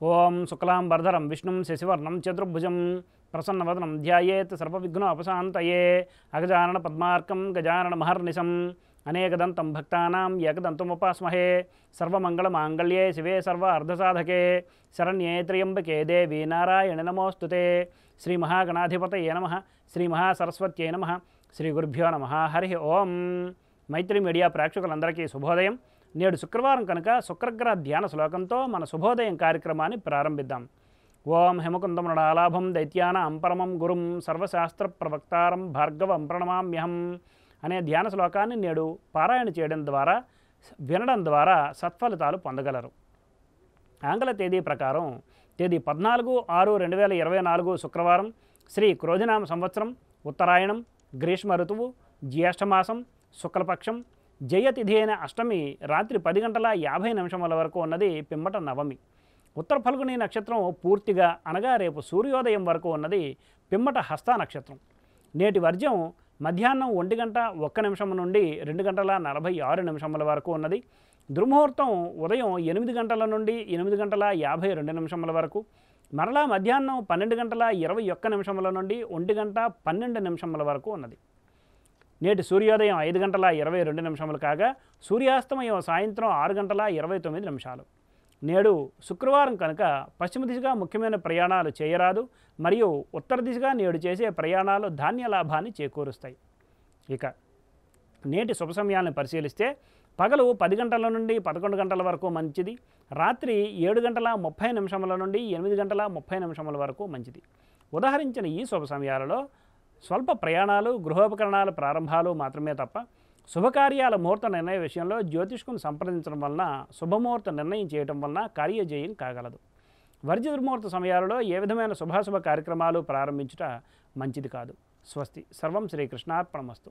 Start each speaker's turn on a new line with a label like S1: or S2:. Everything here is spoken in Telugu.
S1: ఓం శుక్లాంబరధరం విష్ణుం శశివర్ణం చతుర్భుజం ప్రసన్నవదనం ధ్యాయేత్ సర్వవిఘ్నోపశాంతయే అగజానన పద్మార్కం గజానన మహర్నిశం అనేకదంతం భక్తానాం ఏకదంతముపాస్మహే సర్వమంగళమాంగళ్యే శివే సర్వ అర్ధసాధకే శరణ్యే త్ర్యంబకే దేవి నారాయణ నమోస్తుతే శ్రీ మహాగణాధిపతయే నమః శ్రీ మహాసరస్వత్యై నమః శ్రీ గురుభ్యో నమః హరి ఓం. మైత్రి మీడియా ప్రేక్షకులందరికీ శుభోదయం. నేడు శుక్రవారం కనుక శుక్రగ్రహ ధ్యాన శ్లోకంతో మన శుభోదయం కార్యక్రమాన్ని ప్రారంభిద్దాం. ఓం హిమకుందం నడాలాభం దైత్యానాం పరమం గురుం సర్వశాస్త్ర ప్రవక్తారం భార్గవం ప్రణమామ్యహం అనే ధ్యాన శ్లోకాన్ని నేడు పారాయణ చేయడం ద్వారా వినడం ద్వారా సత్ఫలితాలు పొందగలరు. ఆంగ్ల తేదీ ప్రకారం తేదీ 14/6/2024 శుక్రవారం, శ్రీ క్రోధినామ సంవత్సరం, ఉత్తరాయణం, గ్రీష్మ ఋతువు, జ్యేష్ఠమాసం, శుక్లపక్షం, జయతిథి అయిన అష్టమి రాత్రి 10:50 వరకు ఉన్నది పిమ్మట నవమి. ఉత్తర ఫల్గుని నక్షత్రం పూర్తిగా అనగా రేపు సూర్యోదయం వరకు ఉన్నది పిమ్మట హస్త నక్షత్రం. నేటి వర్జ్యం మధ్యాహ్నం 1:01 నుండి 2:46 వరకు ఉన్నది. దుర్ముహూర్తం ఉదయం 8 నుండి 8:52 వరకు, మరలా మధ్యాహ్నం 12:21 నుండి 1:12 వరకు ఉన్నది. నేటి సూర్యోదయం 5:22 కాగా సూర్యాస్తమయం సాయంత్రం 6:29. నేడు శుక్రవారం కనుక పశ్చిమ దిశగా ముఖ్యమైన ప్రయాణాలు చేయరాదు, మరియు ఉత్తర దిశగా నేడు చేసే ప్రయాణాలు ధాన్య లాభాన్ని చేకూరుస్తాయి. ఇక నేటి శుభ సమయాలను పరిశీలిస్తే పగలు 10 గంటల నుండి 11 గంటల వరకు మంచిది, రాత్రి 7:30 నుండి 8:30 వరకు మంచిది. ఉదాహరించిన ఈ శుభ సమయాలలో స్వల్ప ప్రయాణాలు, గృహోపకరణాల ప్రారంభాలు మాత్రమే తప్ప శుభకార్యాల ముహూర్త నిర్ణయ విషయంలో జ్యోతిష్కుని సంప్రదించడం వలన శుభముహూర్త నిర్ణయం చేయడం వలన కార్యజయం కాగలదు. వర్జ్య దుర్ముహూర్త సమయాలలో ఏ విధమైన శుభాశుభ కార్యక్రమాలు ప్రారంభించుట మంచిది కాదు. స్వస్తి. సర్వం శ్రీకృష్ణార్పణమస్తు.